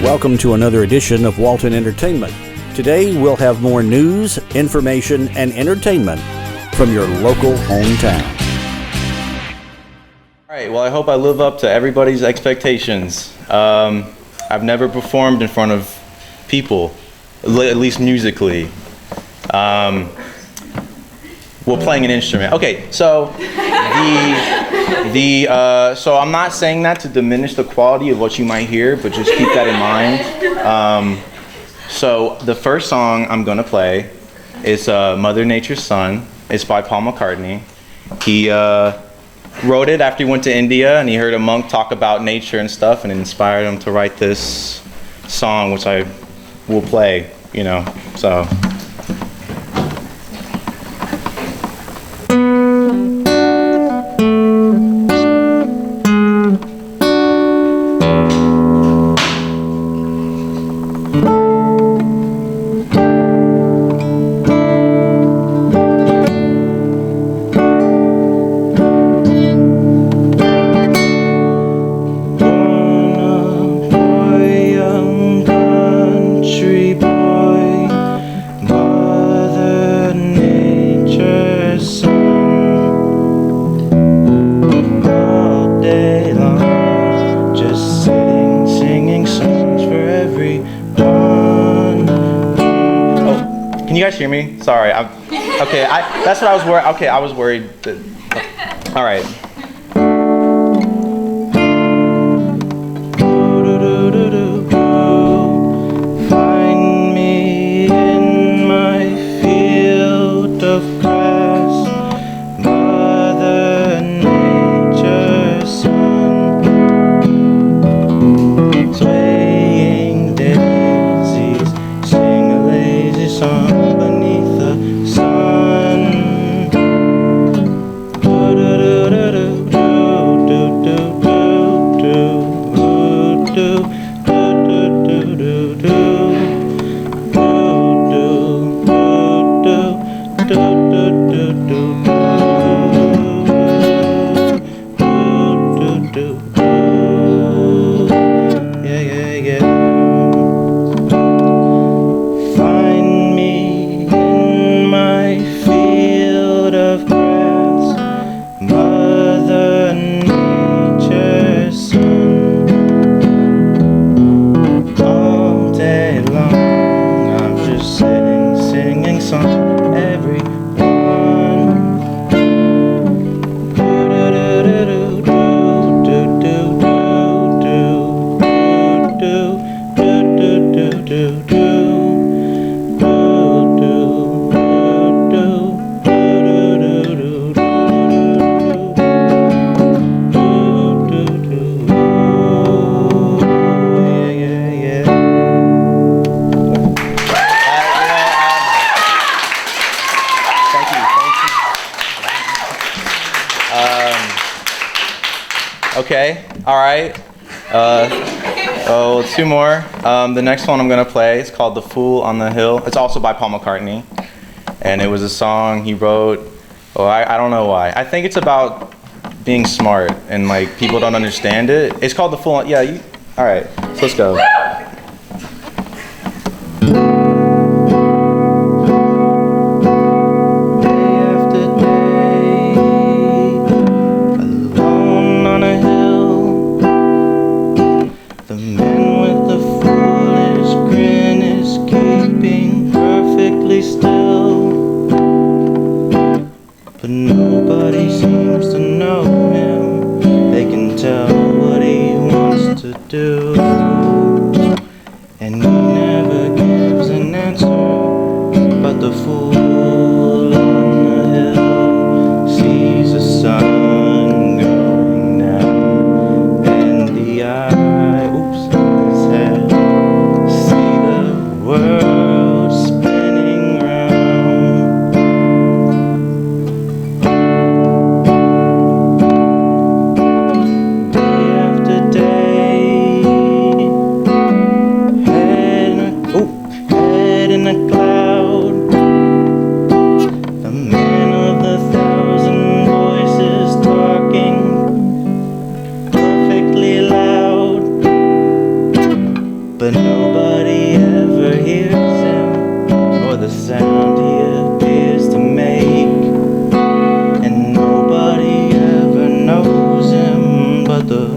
Welcome to another edition of Walton Entertainment. Today we'll have more news, information, and entertainment from your local hometown. All right, well, I hope I live up to everybody's expectations. I've never performed in front of people, at least musically. Well, playing an instrument. Okay, so so I'm not saying that to diminish the quality of what you might hear, but just keep that in mind. So the first song I'm gonna play is Mother Nature's Son. It's by Paul McCartney. He wrote it after he went to India and he heard a monk talk about nature and stuff, and it inspired him to write this song, which I will play, so. Can you guys hear me? Sorry. That's what I was worried. Okay, I was worried. All right. Find me in my field of grass, Mother Nature's son, swaying daisies, sing a lazy song. Find me in my field of grass, Mother Nature's son. All day long I'm just sitting, singing songs, everyone. Okay, all right. Two more. The next one I'm gonna play is called "The Fool on the Hill." It's also by Paul McCartney, and it was a song he wrote. I don't know why. I think it's about being smart and like people don't understand it. It's called "The Fool." All right. So let's go. But nobody seems to know him. They can tell what he wants to do, and he never gives an answer. But the fool on the hill sees the sun going down, and the eye, his head, see the world spinning round. Day after day the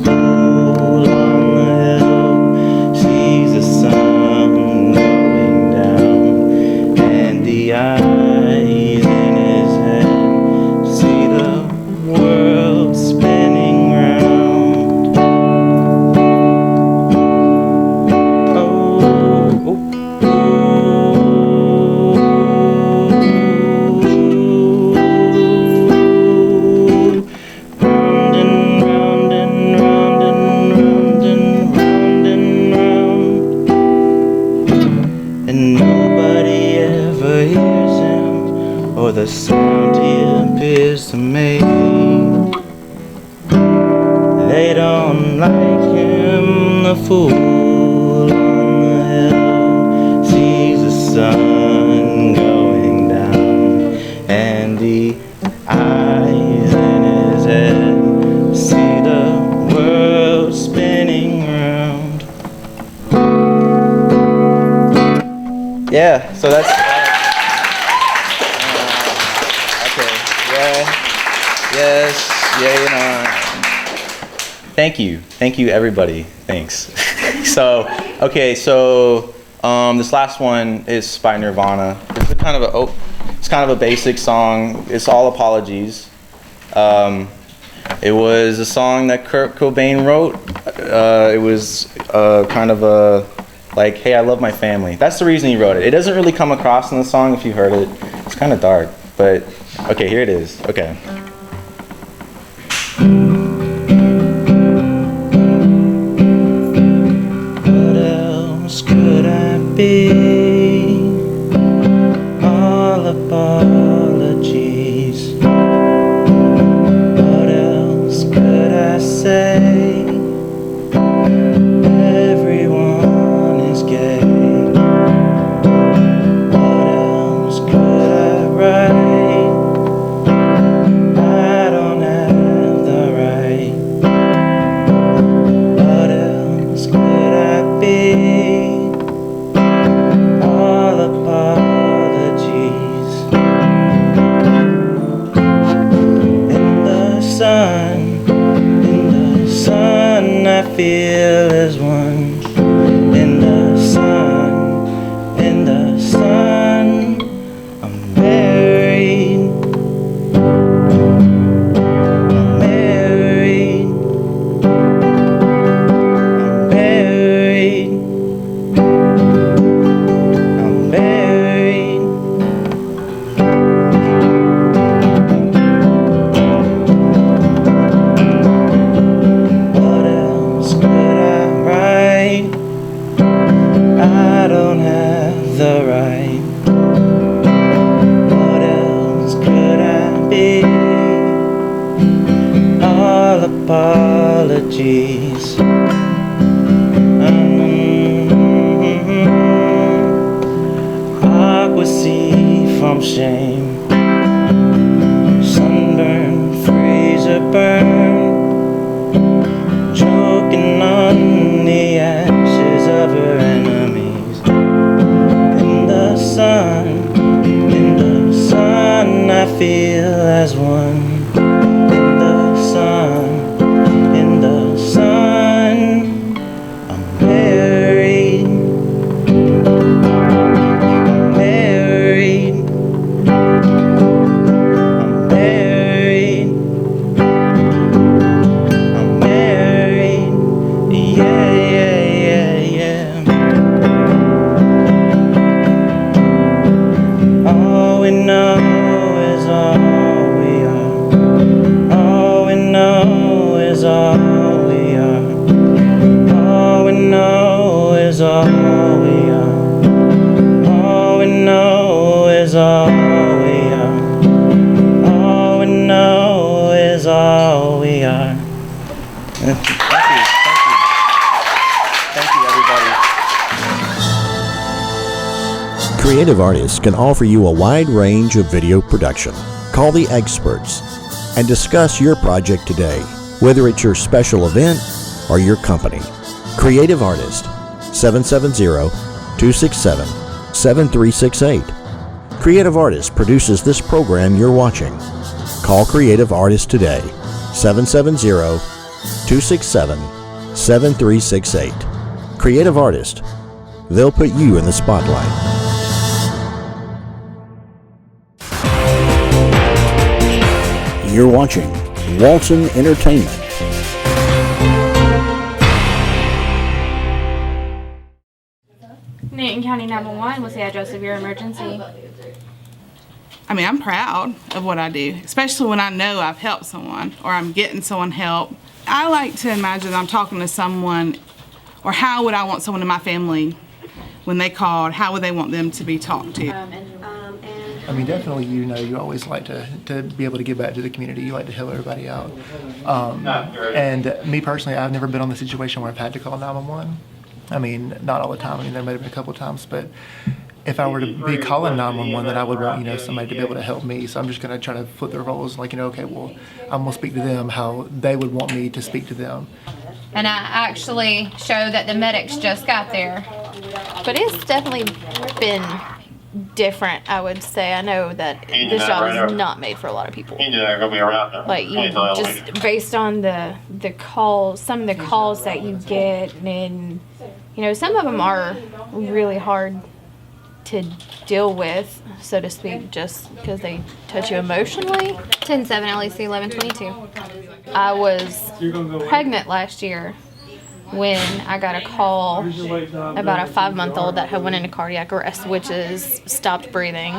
fool on the hill sees the sun going down, and the eyes in his head see the world spinning round. Oh, oh. Or the sound he appears to make. They don't like him, the fool on the hill sees the sun going down, and the eyes in his head see the world spinning round. Yeah, so that's yes, thank you everybody, thanks. So this last one is by Nirvana. It's kind of a basic song. It's all apologies. It was a song that Kurt Cobain wrote. It was kind of a like, hey, I love my family. That's the reason he wrote it. It doesn't really come across in the song if you heard it. It's kind of dark, but okay, here it is. Okay. What else could I be? All apologies. What else could I say? Everyone is gay. What else could I write? I don't have the right. What else could I be? All apologies. In the sun I feel as one. In the sun, I'm buried. I'm buried. I'm buried. I'm buried. What else could I write? I don't have the right. What else could I be? All apologies. Aqua sea from shame. Sunburn, freezer burn. Choking on the ashes of her enemies. In the sun, I feel as one. In the sun, I'm buried. I'm buried. I'm buried. I'm buried. Yeah, yeah, yeah, yeah. All we know is all we are. All we know is all we are. All we know is all we are. All we know is all we are. All we know is all we are. Thank you. Thank you, everybody. Creative artists can offer you a wide range of video production. Call the experts and discuss your project today, whether it's your special event or your company. Creative Artist, 770-267-7368. Creative Artist produces this program you're watching. Call Creative Artist today, 770 267-7368. Creative Artist. They'll put you in the spotlight. You're watching Walton Entertainment. Newton County 911, what's the address of your emergency? I mean, I'm proud of what I do, especially when I know I've helped someone or I'm getting someone help. I like to imagine I'm talking to someone, or how would I want someone in my family when they called, how would they want them to be talked to? I mean, definitely, you always like to be able to give back to the community. You like to help everybody out. And me personally, I've never been in the situation where I've had to call 911. I mean, not all the time. I mean, there might have been a couple of times, but if I were to be calling 911, then I would want, somebody to be able to help me. So I'm just going to try to flip the roles, like, okay, well, I'm going to speak to them how they would want me to speak to them. And I actually show that the medics just got there. But it's definitely been different, I would say. I know that this job is not made for a lot of people. Like, you just based on the calls, some of the calls that you get, and some of them are really hard to deal with, so to speak, just because they touch you emotionally. 10-7 LEC 1122. I was pregnant last year when I got a call about a 5-month-old that had went into cardiac arrest, which is stopped breathing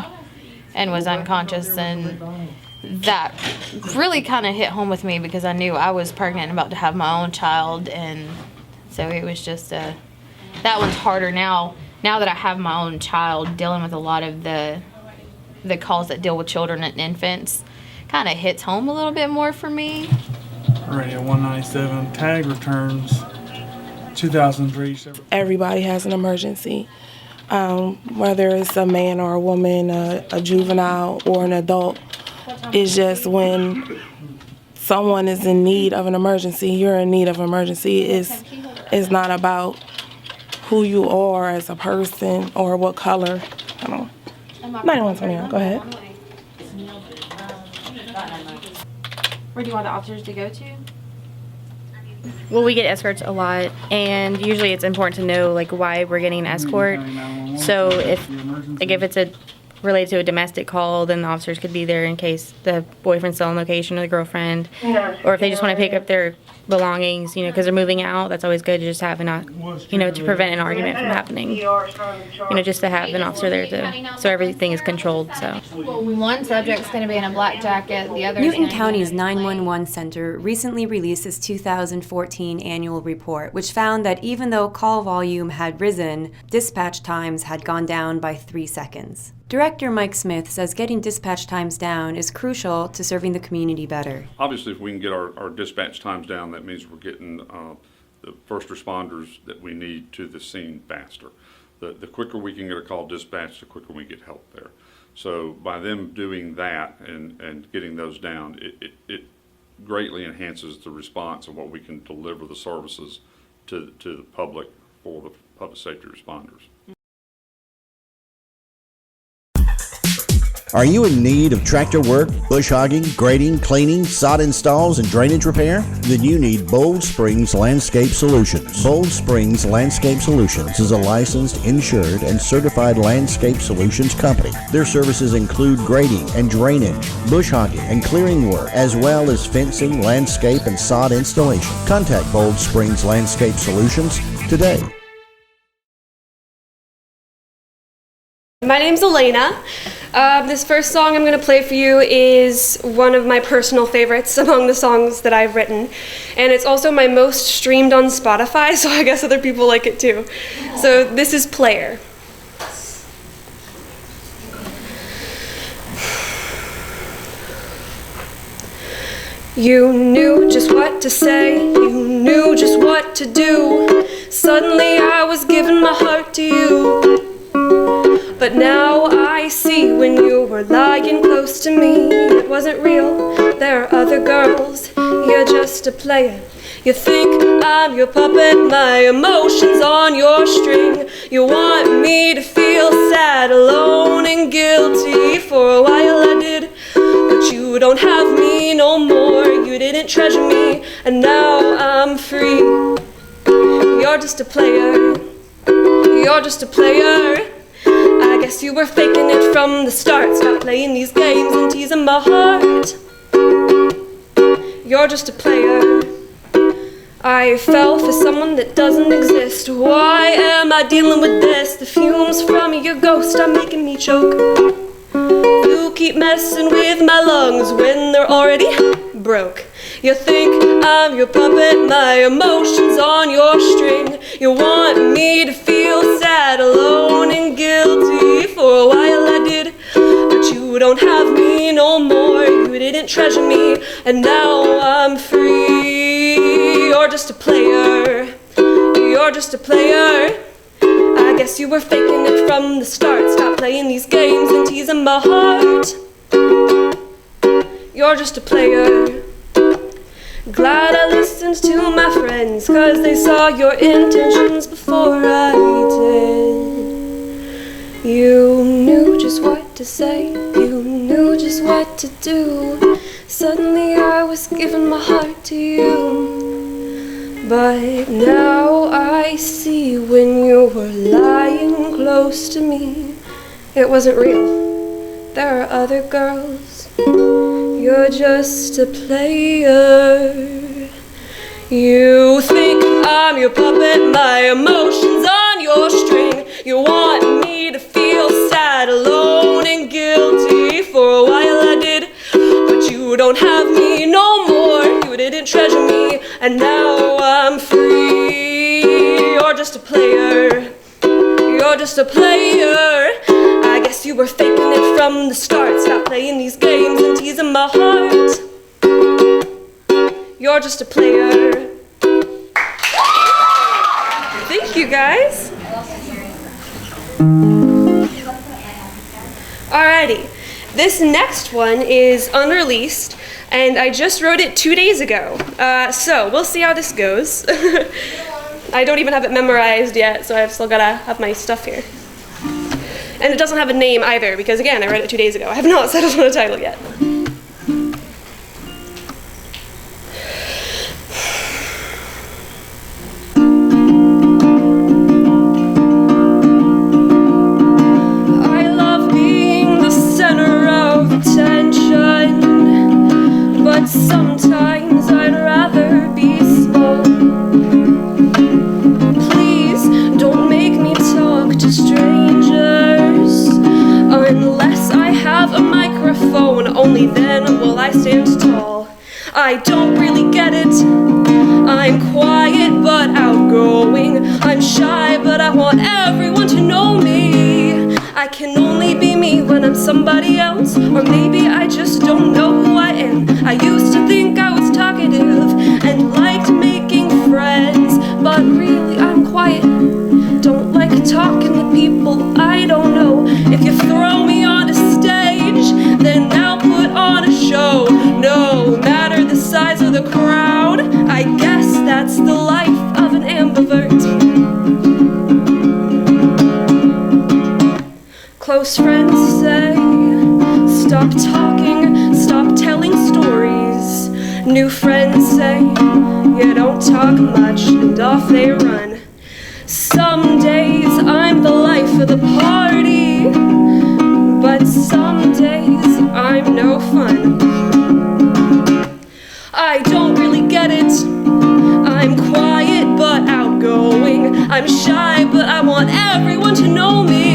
and was unconscious, and that really kind of hit home with me because I knew I was pregnant and about to have my own child, and so it was just that one's harder now that I have my own child. Dealing with a lot of the calls that deal with children and infants kind of hits home a little bit more for me. Radio 197, tag returns 2003. Everybody has an emergency, whether it's a man or a woman, a juvenile or an adult. It's just when someone is in need of an emergency, you're in need of an emergency. It's not about who you are as a person or what color. I don't know. 9129, go ahead. Where do you want the officers to go to? Well, we get escorts a lot, and usually it's important to know why we're getting an escort. So if it's related to a domestic call, then the officers could be there in case the boyfriend's still on location or the girlfriend, or if they just want to pick up their belongings, because they're moving out. That's always good to just have to prevent an argument from happening. Just to have an officer there so everything is controlled. So one subject's going to be in a black jacket, the other. Newton County's 911 Center recently released its 2014 annual report, which found that even though call volume had risen, dispatch times had gone down by 3 seconds. Director Mike Smith says getting dispatch times down is crucial to serving the community better. Obviously, if we can get our dispatch times down, that means we're getting the first responders that we need to the scene faster. The quicker we can get a call dispatched, the quicker we get help there. So by them doing that and getting those down, it greatly enhances the response and what we can deliver the services to the public for the public safety responders. Are you in need of tractor work, bush hogging, grading, cleaning, sod installs, and drainage repair? Then you need Bold Springs Landscape Solutions. Bold Springs Landscape Solutions is a licensed, insured, and certified landscape solutions company. Their services include grading and drainage, bush hogging and clearing work, as well as fencing, landscape, and sod installation. Contact Bold Springs Landscape Solutions today. My name's Elena. This first song I'm going to play for you is one of my personal favorites among the songs that I've written. And it's also my most streamed on Spotify, so I guess other people like it too. So this is Player. You knew just what to say, you knew just what to do. Suddenly I was giving my heart to you. But now I see when you were lying close to me, it wasn't real, there are other girls, you're just a player. You think I'm your puppet, my emotions on your string. You want me to feel sad, alone and guilty. For a while I did, but you don't have me no more. You didn't didn't treasure me, and now I'm free. You're just a player. You're just a player. I guess you were faking it from the start. Stop playing these games and teasing my heart. You're just a player. I fell for someone that doesn't exist. Why am I dealing with this? The fumes from your ghost are making me choke. You keep messing with my lungs when they're already broke. You think I'm your puppet, my emotions on your string. You want me to feel sad, alone and guilty. For a while I did, but you don't have me no more. You didn't treasure me, and now I'm free. You're just a player. You're just a player. I guess you were faking it from the start. Stop playing these games and teasing my heart. You're just a player. Glad I listened to my friends, 'cause they saw your intentions before I did. You knew just what to say, you knew just what to do. Suddenly I was giving my heart to you. But now I see when you were lying close to me, it wasn't real. There are other girls. You're just a player. You think I'm your puppet, my emotions on your string. You want me to feel sad, alone and guilty. For a while I did, but you don't have me no more. You didn't treasure me, and now I'm free. You're just a player. You're just a player. I guess you were faking it from the start. Stop playing these games and teasing my heart. You're just a player. Thank you, guys. Alrighty, this next one is unreleased, and I just wrote it 2 days ago. So we'll see how this goes. I don't even have it memorized yet, so I've still gotta have my stuff here. And it doesn't have a name either, because again, I read it 2 days ago. I have not settled on a title yet. I love being the center of attention, but sometimes I'd rather be small. Please don't make me talk to strangers unless I have a microphone. Only then will I stand tall. I don't really get it. I'm quiet but outgoing. I'm shy but I want everyone to know me. I can only be me when I'm somebody else, or maybe I just don't know who I am. I used to think I was talkative and liked making friends, but really I'm quiet. Don't like talking to people I don't know. If you throw me on a stage, then I'll put on a show. No matter the size of the crowd, I guess that's the life of an ambivert. Close friends say, stop talking, stop telling stories. New friends say, you don't talk much, and off they run. Some days I'm the life of the party, but some days I'm no fun. I don't really get it. I'm quiet but outgoing. I'm shy but I want everyone to know me.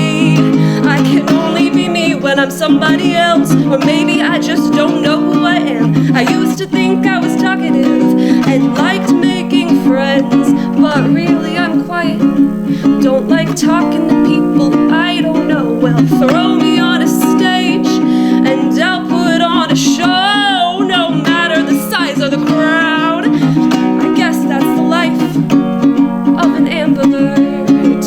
I can only be me when I'm somebody else, or maybe I just don't know who I am. I used to think I was talkative and liked making friends, but really I'm quiet. Don't like talking to people I don't know. Well, throw me on a stage and I'll put on a show. No matter the size of the crowd, I guess that's the life of an ambivert.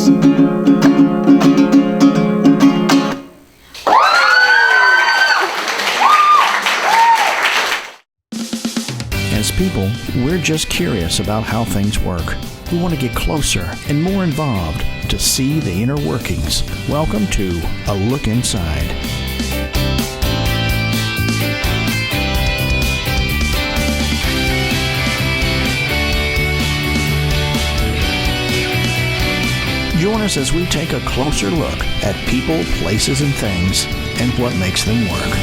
As people, we're just curious about how things work. We want to get closer and more involved to see the inner workings. Welcome to A Look Inside. us as we take a closer look at people, places, and things, and what makes them work.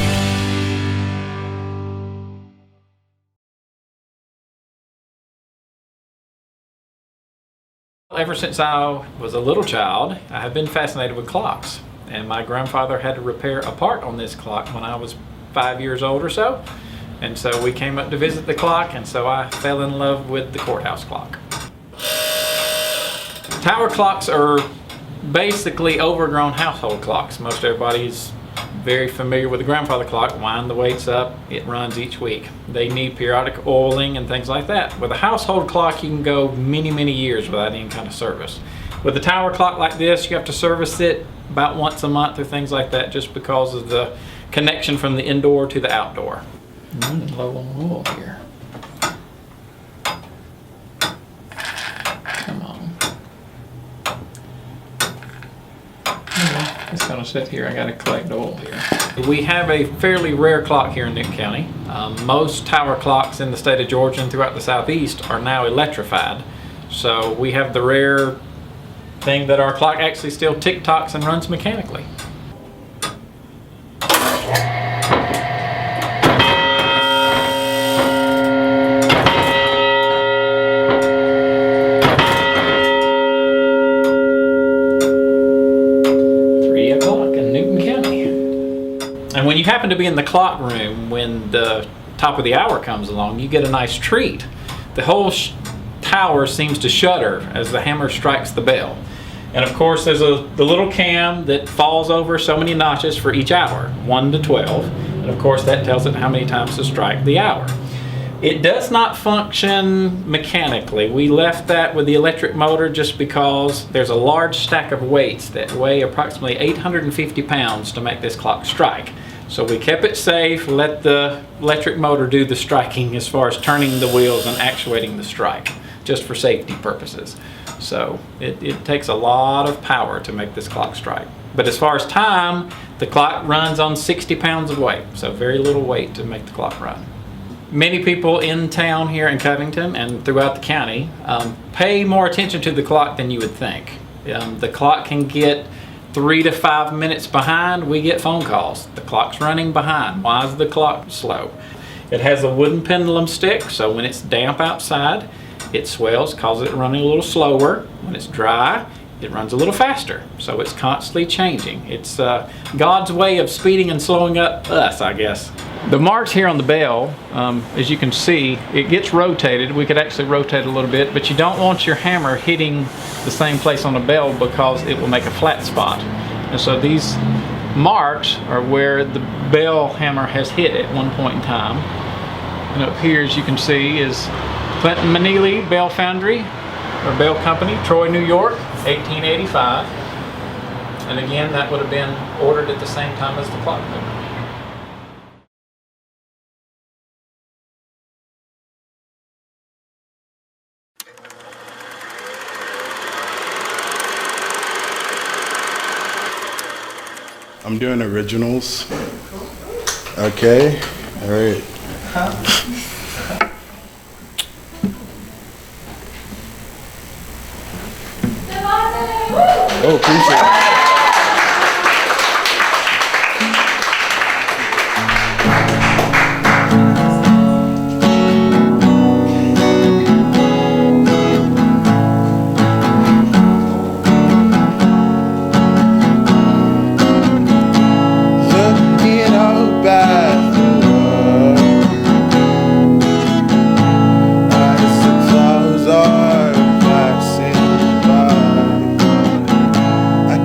Ever since I was a little child, I have been fascinated with clocks. And my grandfather had to repair a part on this clock when I was 5 years old or so. And so we came up to visit the clock, and so I fell in love with the courthouse clock. Tower clocks are basically overgrown household clocks. Most everybody's very familiar with the grandfather clock. Wind the weights up, it runs each week. They need periodic oiling and things like that. With a household clock, you can go many, many years without any kind of service. With a tower clock like this, you have to service it about once a month or things like that, just because of the connection from the indoor to the outdoor. Low on oil here. Come on. It's gonna sit here. I gotta collect oil here. We have a fairly rare clock here in Newton County. Most tower clocks in the state of Georgia and throughout the southeast are now electrified. So we have the rare thing that our clock actually still tick-tocks and runs mechanically. And when you happen to be in the clock room when the top of the hour comes along, you get a nice treat. The whole tower seems to shudder as the hammer strikes the bell. And of course there's the little cam that falls over so many notches for each hour, 1 to 12. And of course that tells it how many times to strike the hour. It does not function mechanically. We left that with the electric motor just because there's a large stack of weights that weigh approximately 850 pounds to make this clock strike. So we kept it safe, let the electric motor do the striking as far as turning the wheels and actuating the strike, just for safety purposes. So it takes a lot of power to make this clock strike. But as far as time, the clock runs on 60 pounds of weight, so very little weight to make the clock run. Many people in town here in Covington and throughout the county pay more attention to the clock than you would think. The clock can get 3 to 5 minutes behind. We get phone calls. The clock's running behind. Why is the clock slow? It has a wooden pendulum stick, so when it's damp outside, it swells, causes it to run a little slower. When it's dry, it runs a little faster. So it's constantly changing. It's God's way of speeding and slowing up us, I guess. The marks here on the bell, as you can see, it gets rotated. We could actually rotate a little bit, but you don't want your hammer hitting the same place on the bell because it will make a flat spot. And so these marks are where the bell hammer has hit at one point in time. And up here, as you can see, is Clinton Manili Bell Foundry, or Bell Company, Troy, New York, 1885. And again, that would have been ordered at the same time as the clock mover. I'm doing originals. Okay, all right. Oh, appreciate it. I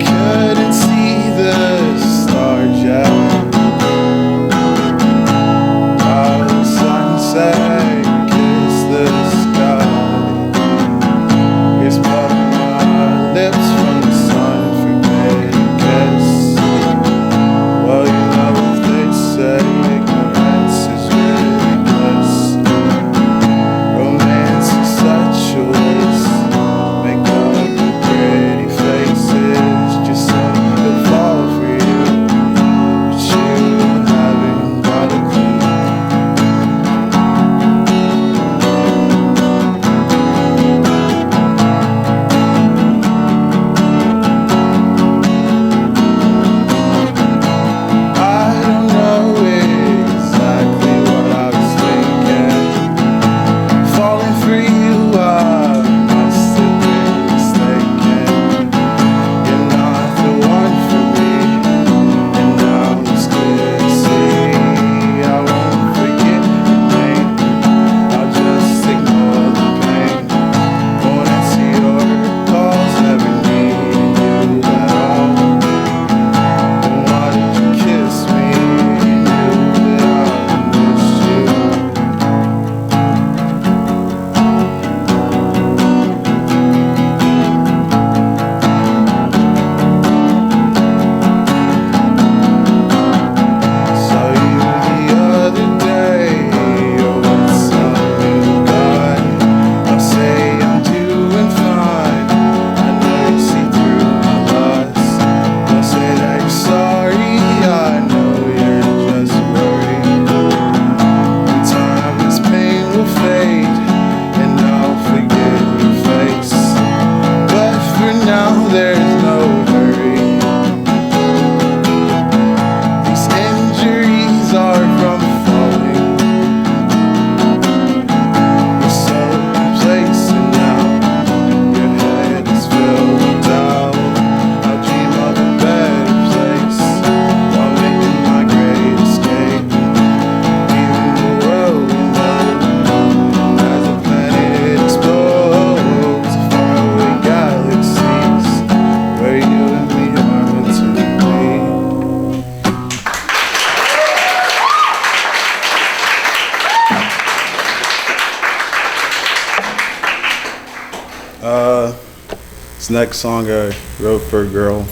This next song I wrote for a girl.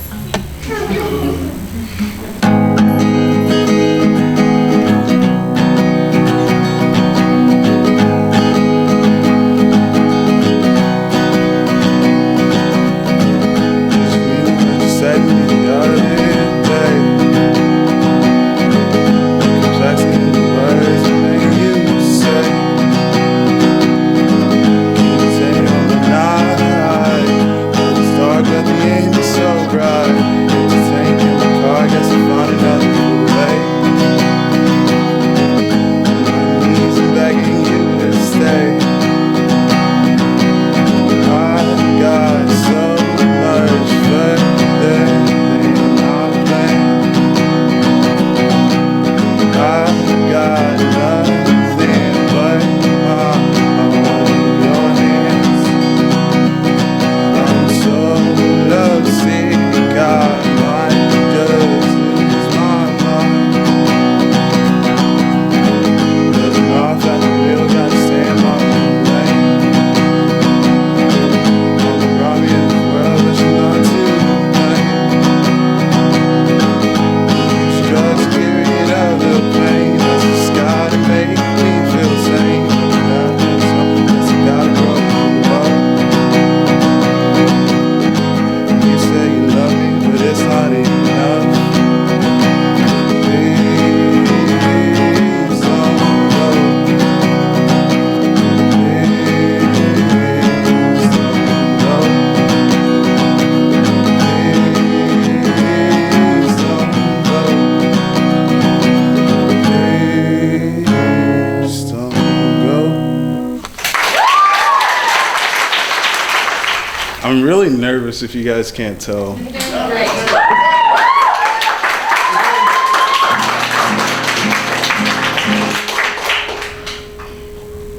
I'm really nervous if you guys can't tell.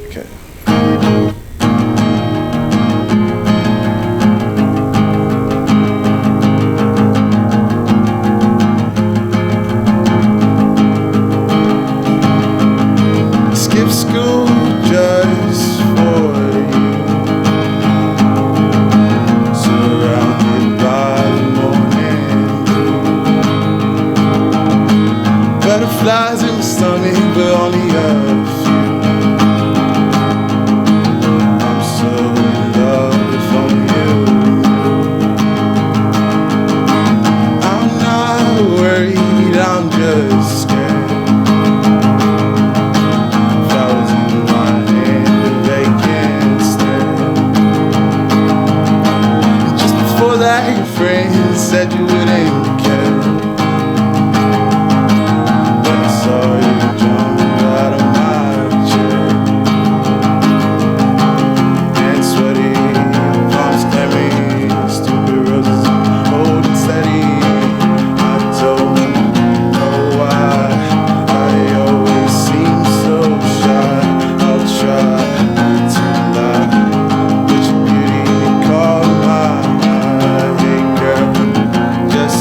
Okay. Skip school just for you. Surrounded by the morning dew. Butterflies in my stomach, but only a few. I'm so in love with only you. I'm not worried, I'm just scared. Flowers in my hand, a vacant stare. Just before that, your friend said you wouldn't care. When I saw you jump out of my chair and sweaty palms claiming stupid roses holding steady, I don't know why I always seem so shy. I'll try to lie, but your beauty caught my eye. Hey girl, just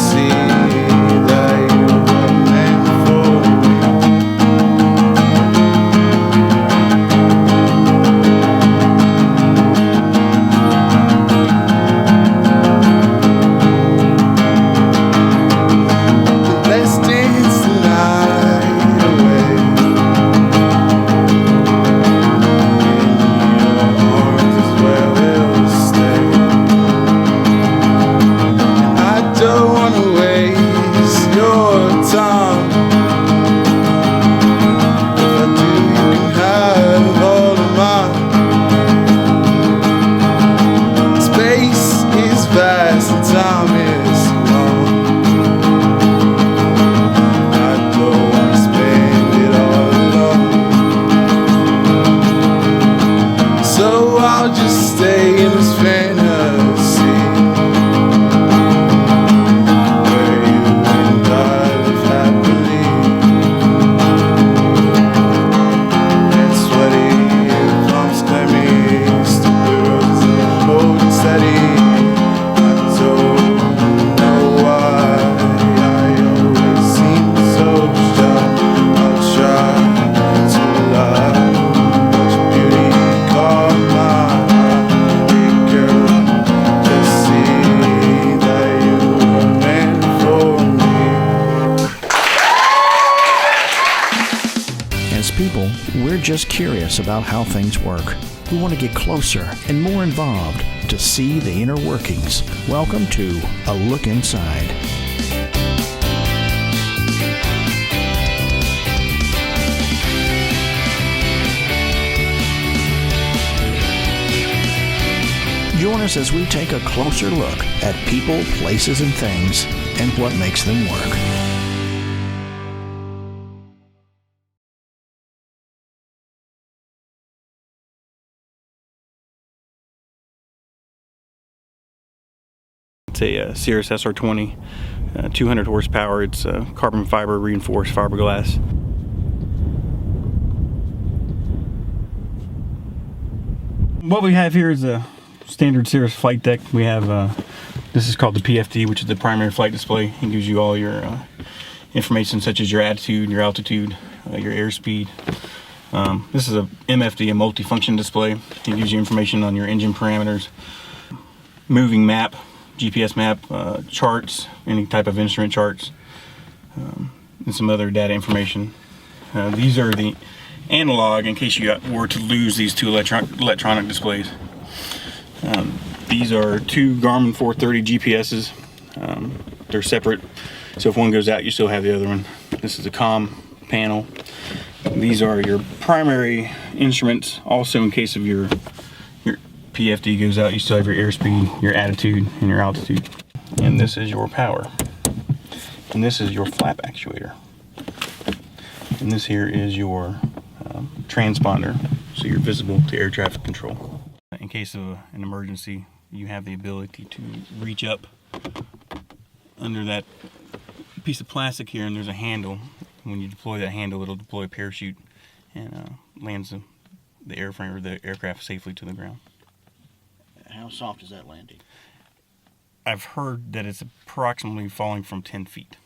just curious about how things work. We want to get closer and more involved to see the inner workings. Welcome to A Look Inside. Join us as we take a closer look at people, places, and things, and what makes them work. It's a Cirrus SR20, 200 horsepower. It's carbon fiber reinforced fiberglass. What we have here is a standard Cirrus flight deck. We have this is called the PFD, which is the primary flight display. It gives you all your information such as your attitude, your altitude, your airspeed. This is a MFD, a multifunction display. It gives you information on your engine parameters, moving map, GPS map, charts, any type of instrument charts, and some other data information. These are the analog in case you were to lose these two electronic displays. These are two Garmin 430 GPSs. They're separate, so if one goes out, you still have the other one. This is a comm panel. These are your primary instruments. Also, in case of your PFD goes out, you still have your airspeed, your attitude, and your altitude. And this is your power. And this is your flap actuator. And this here is your transponder, so you're visible to air traffic control. In case of an emergency, you have the ability to reach up under that piece of plastic here, and there's a handle. When you deploy that handle, it'll deploy a parachute and lands the airframe or the aircraft safely to the ground. How soft is that landing? I've heard that it's approximately falling from 10 feet.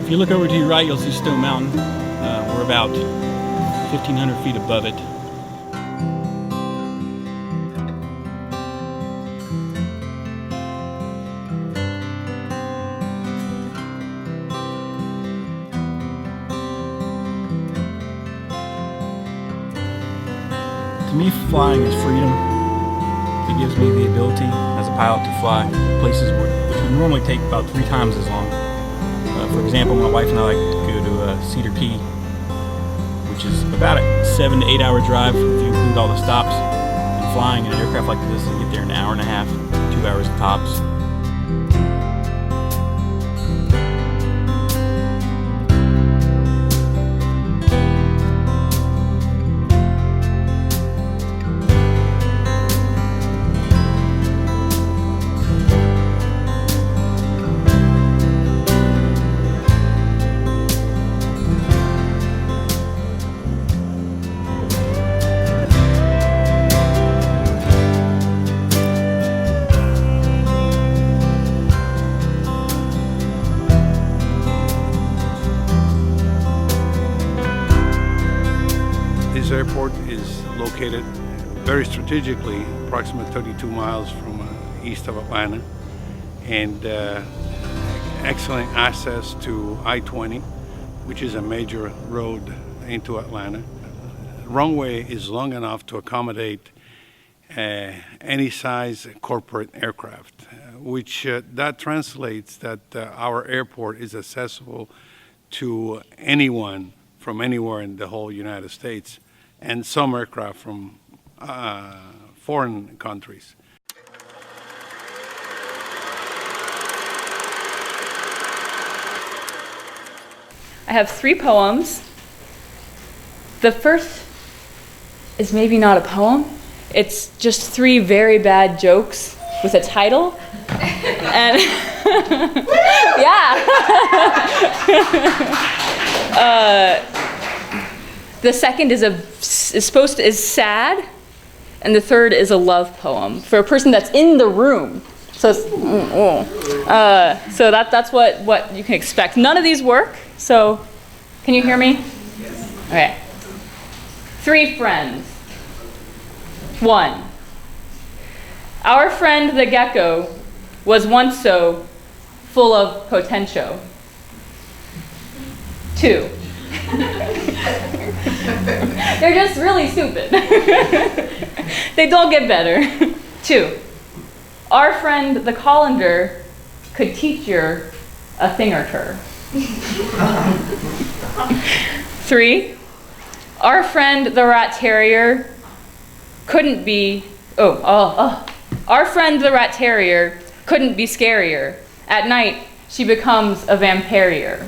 If you look over to your right, you'll see Stone Mountain. We're about 1,500 feet above it. To me, flying is freedom. It gives me the ability as a pilot to fly places which would normally take about 3 times as long. For example, my wife and I like to go to Cedar Key, which is about a 7 to 8 hour drive if you include all the stops. And flying in an aircraft like this, you get there in an hour and a half, 2 hours tops. This airport is located very strategically, approximately 32 miles from east of Atlanta, and excellent access to I-20, which is a major road into Atlanta. The runway is long enough to accommodate any size corporate aircraft, which that translates that our airport is accessible to anyone from anywhere in the whole United States, and some aircraft from foreign countries. I have 3 poems. The first is maybe not a poem. It's just 3 very bad jokes with a title. And yeah. The second is sad, and the third is a love poem for a person that's in the room. So so that's what you can expect. None of these work. So can you hear me? Yes. Okay. 3 friends. 1. Our friend the gecko was once so full of potential. 2. They're just really stupid. They don't get better. 2. Our friend the colander could teach you a thing or two. 3. Our friend the rat terrier couldn't be, our friend the rat terrier couldn't be scarier. At night, she becomes a vampirier.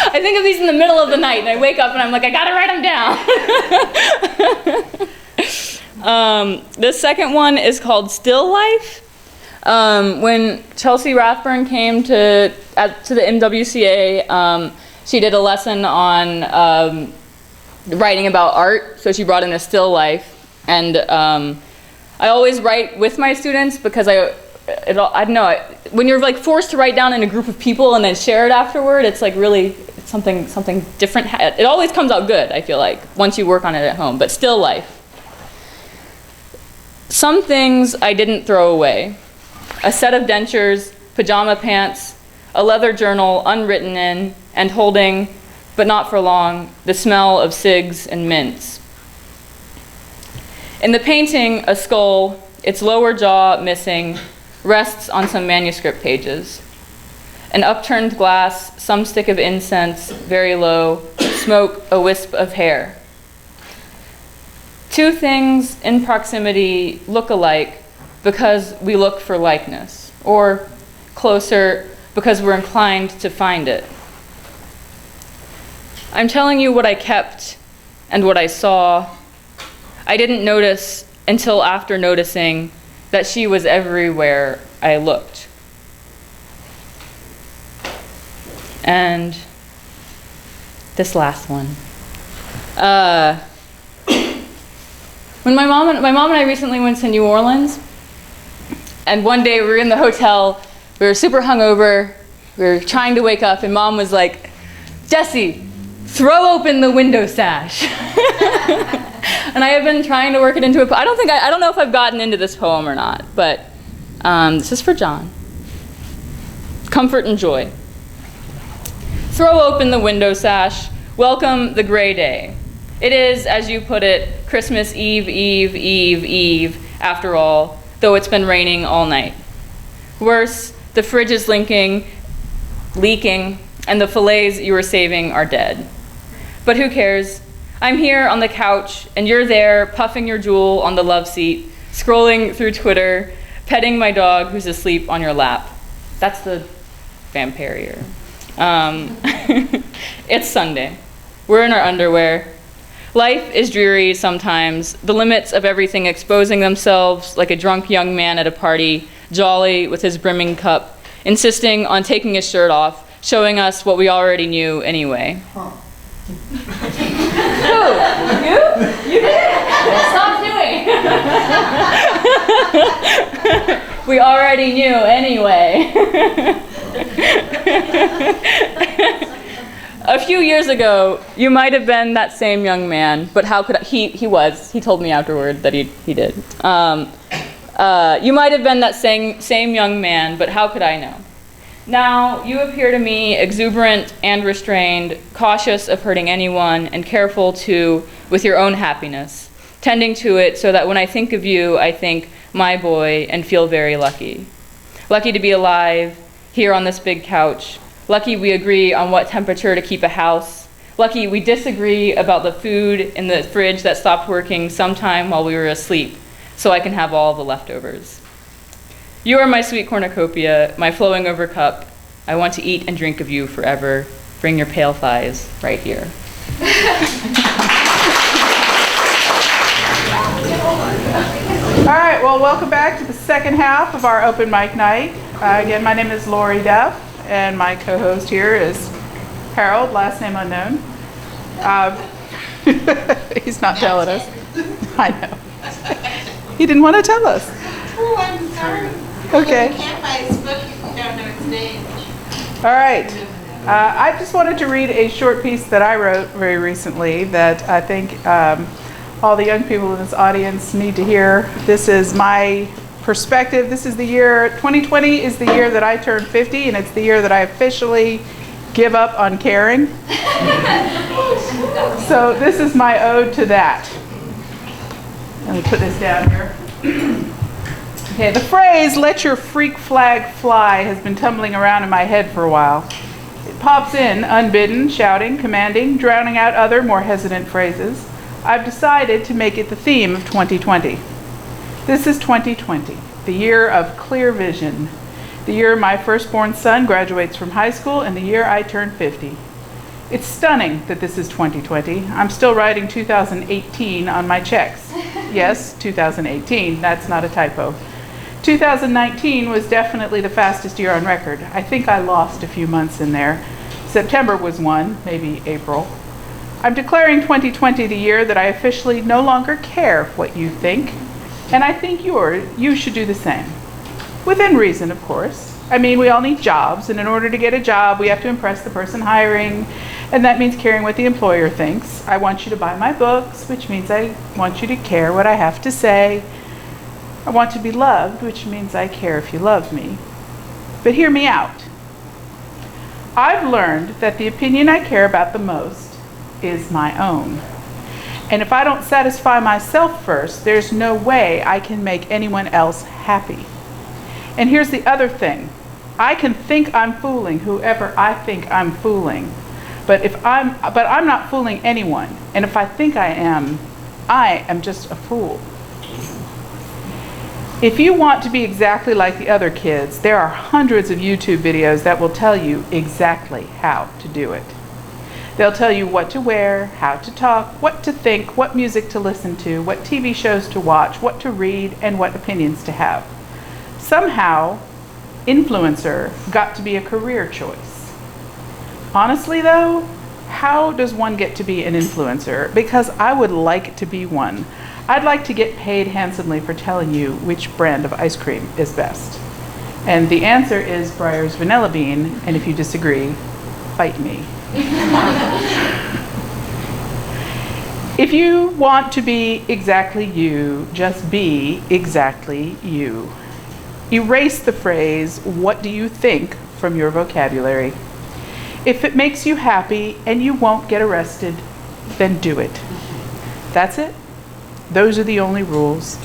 I think of these in the middle of the night, and I wake up and I'm like, I gotta write them down. The second one is called Still Life. When Chelsea Rathburn came to the MWCA, she did a lesson on writing about art, so she brought in a still life. And I always write with my students because I don't know, when you're like forced to write down in a group of people and then share it afterward, it's like really something different. It always comes out good, I feel like, once you work on it at home, but still life. Some things I didn't throw away. A set of dentures, pajama pants, a leather journal unwritten in and holding, but not for long, the smell of cigs and mints. In the painting, a skull, its lower jaw missing, rests on some manuscript pages. An upturned glass, some stick of incense, very low, smoke, a wisp of hair. 2 things in proximity look alike because we look for likeness, or closer, because we're inclined to find it. I'm telling you what I kept and what I saw. I didn't notice until after noticing that she was everywhere I looked. And this last one. When my mom and I recently went to New Orleans, and one day we were in the hotel, we were super hungover, we were trying to wake up, and Mom was like, Jesse, throw open the window sash. And I have been trying to work it into I don't know if I've gotten into this poem or not, but this is for John. Comfort and joy. Throw open the window sash, welcome the gray day. It is, as you put it, Christmas Eve, Eve, Eve, Eve, after all, though it's been raining all night. Worse, the fridge is leaking, and the fillets you were saving are dead. But who cares? I'm here on the couch, and you're there, puffing your jewel on the love seat, scrolling through Twitter, petting my dog who's asleep on your lap. That's the vampirier. It's Sunday. We're in our underwear. Life is dreary sometimes, the limits of everything exposing themselves like a drunk young man at a party, jolly with his brimming cup, insisting on taking his shirt off, showing us what we already knew anyway. Huh. Who? You? You did it? Stop doing. We already knew anyway. A few years ago, you might have been that same young man, but how could I? He was. He told me afterward that he did. You might have been that same young man, but how could I know? Now, you appear to me exuberant and restrained, cautious of hurting anyone, and careful, too, with your own happiness, tending to it so that when I think of you, I think, my boy, and feel very lucky. Lucky to be alive, here on this big couch. Lucky we agree on what temperature to keep a house. Lucky we disagree about the food in the fridge that stopped working sometime while we were asleep. so I can have all the leftovers. You are my sweet cornucopia, my flowing over cup. I want to eat and drink of you forever. Bring your pale thighs right here. All right, well, welcome back to the second half of our open mic night. Again, my name is Lori Duff, and my co-host here is Harold, last name unknown. He's not telling us. I know. He didn't want to tell us. Oh, I'm sorry. Okay. You can't buy his book if you don't know his name. All right. I just wanted to read a short piece that I wrote very recently that I think all the young people in this audience need to hear. This is my perspective. This is the year, 2020 is the year that I turned 50, and it's the year that I officially give up on caring. So this is my ode to that. Let me put this down here. Okay, the phrase, "let your freak flag fly," has been tumbling around in my head for a while. It pops in, unbidden, shouting, commanding, drowning out other, more hesitant phrases. I've decided to make it the theme of 2020. This is 2020, the year of clear vision, the year my firstborn son graduates from high school, and the year I turn 50. It's stunning that this is 2020. I'm still writing 2018 on my checks. Yes, 2018, that's not a typo. 2019 was definitely the fastest year on record. I think I lost a few months in there. September was one, maybe April. I'm declaring 2020 the year that I officially no longer care what you think, and I think you should do the same. Within reason, of course. I mean, we all need jobs, and in order to get a job, we have to impress the person hiring, and that means caring what the employer thinks. I want you to buy my books, which means I want you to care what I have to say. I want to be loved, which means I care if you love me. But hear me out. I've learned that the opinion I care about the most is my own. And if I don't satisfy myself first, there's no way I can make anyone else happy. And here's the other thing. I can think I'm fooling whoever I think I'm fooling, but I'm not fooling anyone. And if I think I am just a fool. If you want to be exactly like the other kids, there are hundreds of YouTube videos that will tell you exactly how to do it. They'll tell you what to wear, how to talk, what to think, what music to listen to, what TV shows to watch, what to read, and what opinions to have. Somehow, influencer got to be a career choice. Honestly though, how does one get to be an influencer? Because I would like to be one. I'd like to get paid handsomely for telling you which brand of ice cream is best. And the answer is Breyer's Vanilla Bean, and if you disagree, fight me. If you want to be exactly you, just be exactly you. Erase the phrase, "what do you think?" from your vocabulary. If it makes you happy and you won't get arrested, then do it. That's it. Those are the only rules.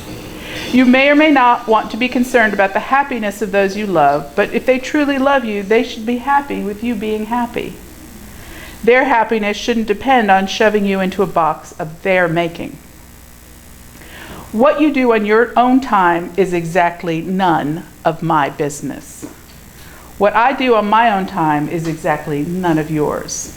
You may or may not want to be concerned about the happiness of those you love, but if they truly love you, they should be happy with you being happy. Their happiness shouldn't depend on shoving you into a box of their making. What you do on your own time is exactly none of my business. What I do on my own time is exactly none of yours.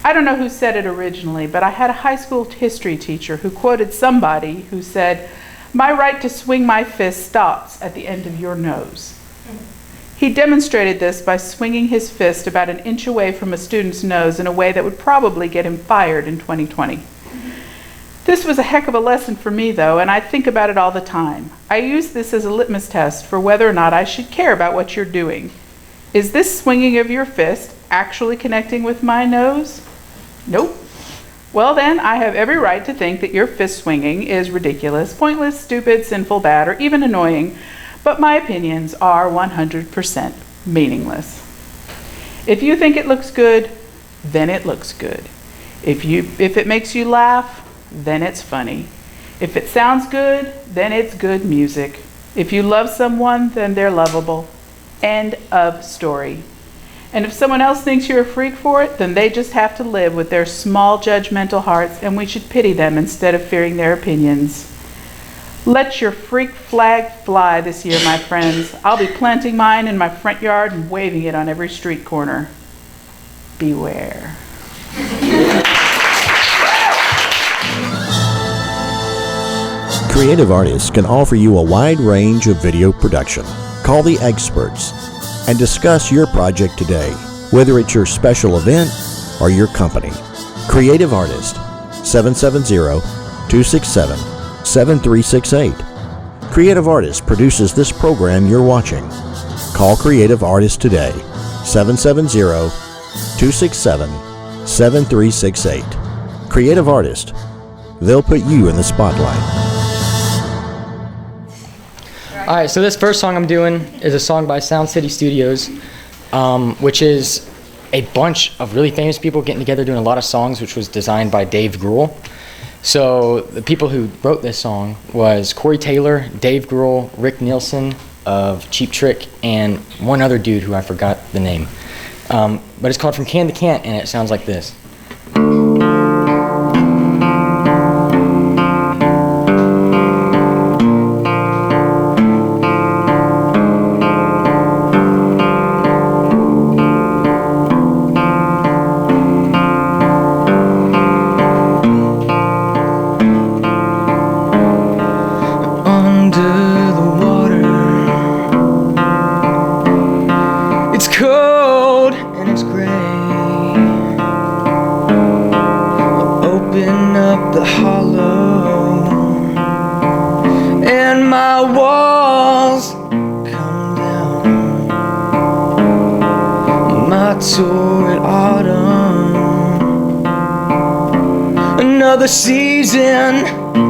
I don't know who said it originally, but I had a high school history teacher who quoted somebody who said, "My right to swing my fist stops at the end of your nose." He demonstrated this by swinging his fist about an inch away from a student's nose in a way that would probably get him fired in 2020. This was a heck of a lesson for me, though, and I think about it all the time. I use this as a litmus test for whether or not I should care about what you're doing. Is this swinging of your fist actually connecting with my nose? Nope. Well then, I have every right to think that your fist swinging is ridiculous, pointless, stupid, sinful, bad, or even annoying, but my opinions are 100% meaningless. If you think it looks good, then it looks good. If it makes you laugh, then it's funny. If it sounds good, then it's good music. If you love someone, then they're lovable. End of story. And if someone else thinks you're a freak for it, then they just have to live with their small judgmental hearts, and we should pity them instead of fearing their opinions. Let your freak flag fly this year, my friends. I'll be planting mine in my front yard and waving it on every street corner. Beware. Creative artists can offer you a wide range of video production. Call the experts and discuss your project today, whether it's your special event or your company. Creative Artist, 770-267-7368. Creative Artist produces this program you're watching. Call Creative Artist today, 770-267-7368. Creative Artist, they'll put you in the spotlight. All right, so this first song I'm doing is a song by Sound City Studios, which is a bunch of really famous people getting together doing a lot of songs, which was designed by Dave Grohl. So the people who wrote this song was Corey Taylor, Dave Grohl, Rick Nielsen of Cheap Trick, and one other dude who I forgot the name. But it's called From Can to Can't, and it sounds like this. Another season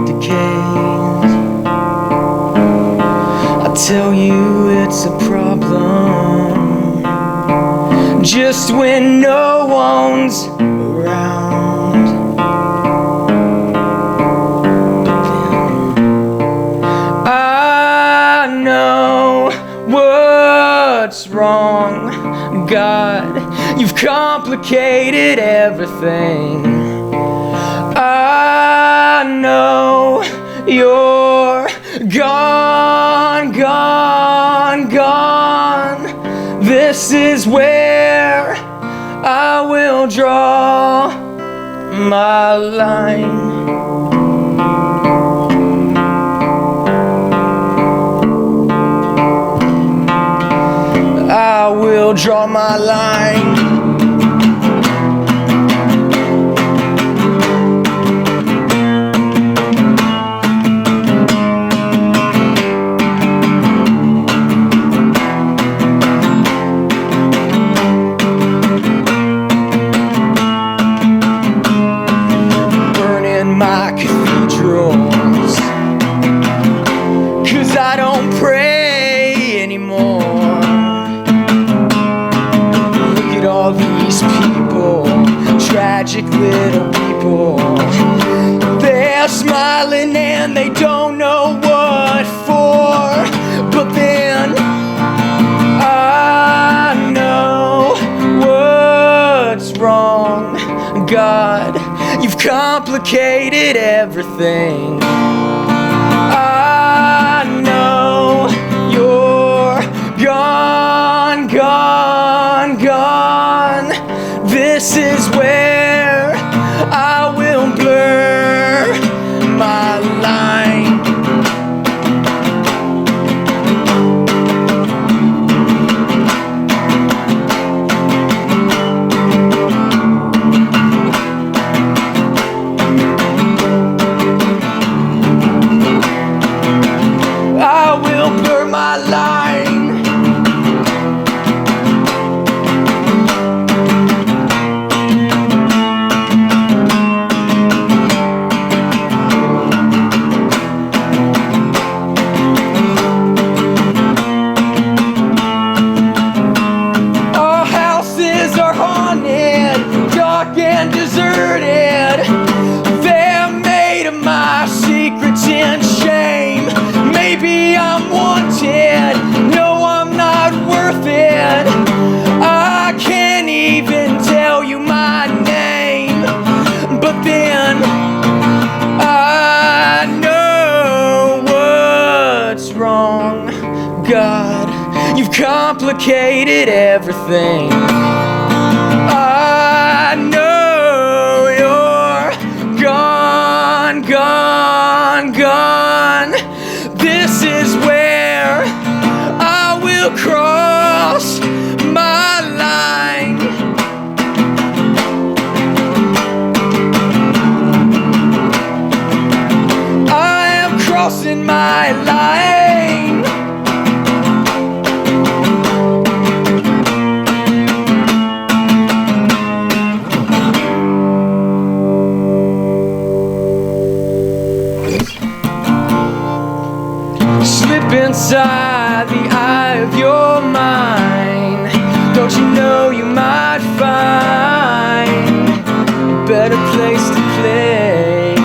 decays. I tell you it's a problem just when no one's around. But then I know what's wrong. God, you've complicated everything. I know you're gone, gone, gone. This is where I will draw my line. I will draw my line. My cathedrals, 'cause I don't pray anymore. Look at all these people, tragic little people. They're smiling and they don't know what for. But then I know what's wrong. God, you've complicated everything. I know you're gone, gone, gone. This is where I will blur my line. wrong. God, you've complicated everything. I know you're gone, gone, gone. This is where I will cross my line. I am crossing my line. Slip inside the eye of your mind. Don't you know you might find a better place to play?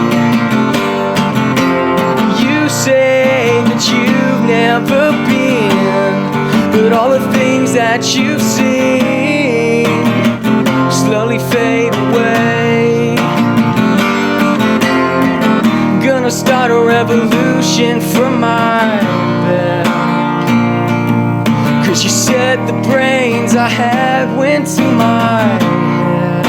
You say that you've never been, but all the things that you've seen slowly fade away. Gonna start a revolution from my bed, 'cause you said the brains I had went to my head.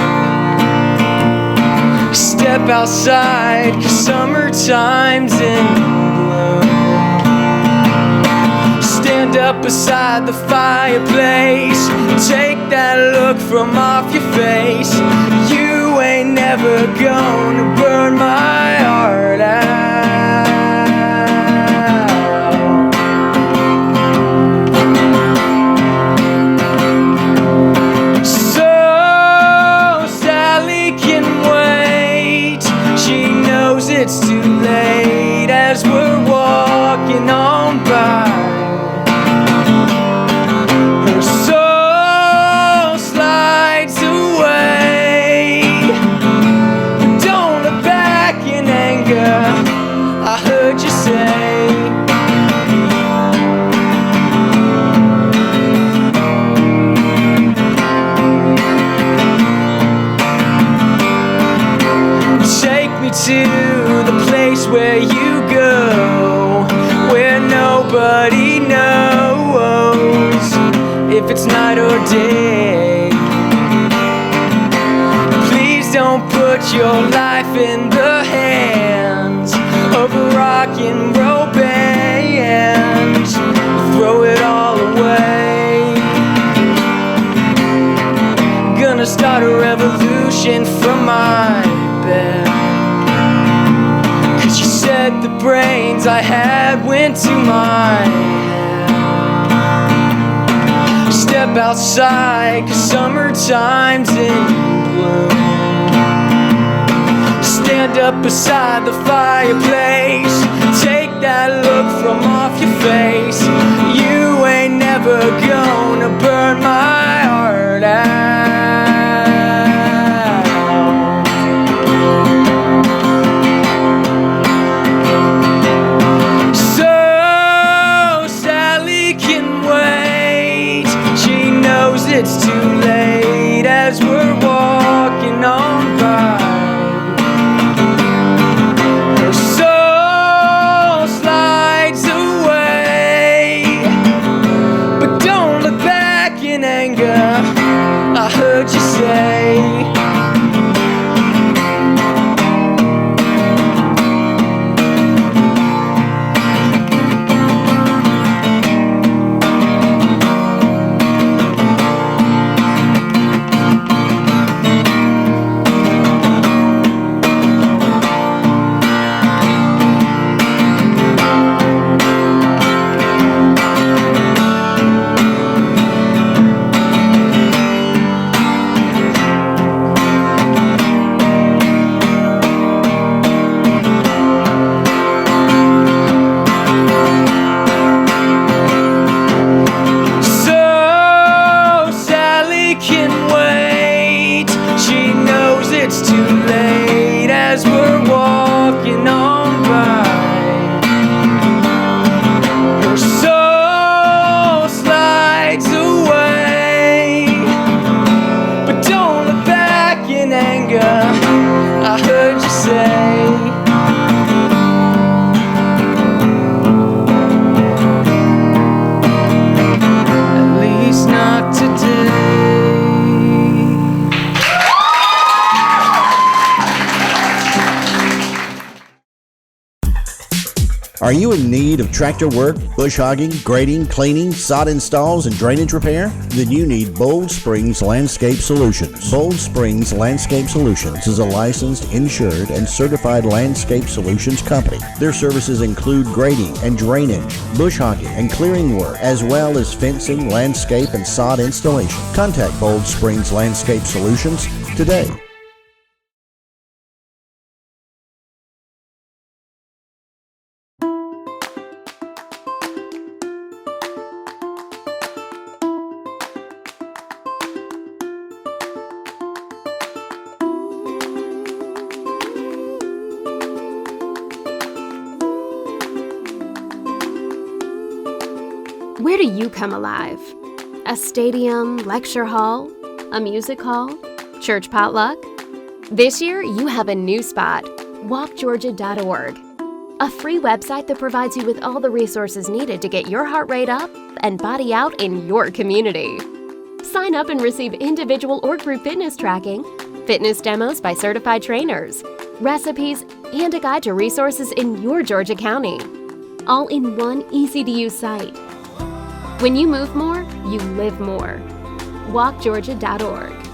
Step outside, 'cause summertime's in bloom. Stand up beside the fireplace, take that look from off your face. You ain't never gonna burn my heart out. So Sally can wait. She knows it's too late as we're walking on by. Her soul slides away. But don't look back in anger, I heard you say. Take me to the place where you go, where nobody knows if it's night or day. Please don't put your life in the hands of a rock and roll band. Throw it all away. Gonna start a revolution from my bed, 'cause you said the brains I had went to my head. Step outside, 'cause summertime's in bloom. Stand up beside the fireplace, take that look from off your face. You ain't never gonna burn my heart out. So Sally can wait. She knows it's too late as we're walking on by. Her soul slides away, but don't Are you in need of tractor work, bush hogging, grading, cleaning, sod installs, and drainage repair? Then you need Bold Springs Landscape Solutions. Bold Springs Landscape Solutions is a licensed, insured, and certified landscape solutions company. Their services include grading and drainage, bush hogging and clearing work, as well as fencing, landscape, and sod installation. Contact Bold Springs Landscape Solutions today. Where do you come alive? A stadium, lecture hall, a music hall, church potluck? This year, you have a new spot, walkgeorgia.org, a free website that provides you with all the resources needed to get your heart rate up and body out in your community. Sign up and receive individual or group fitness tracking, fitness demos by certified trainers, recipes, and a guide to resources in your Georgia County, all in one easy-to-use site. When you move more, you live more. walkgeorgia.org.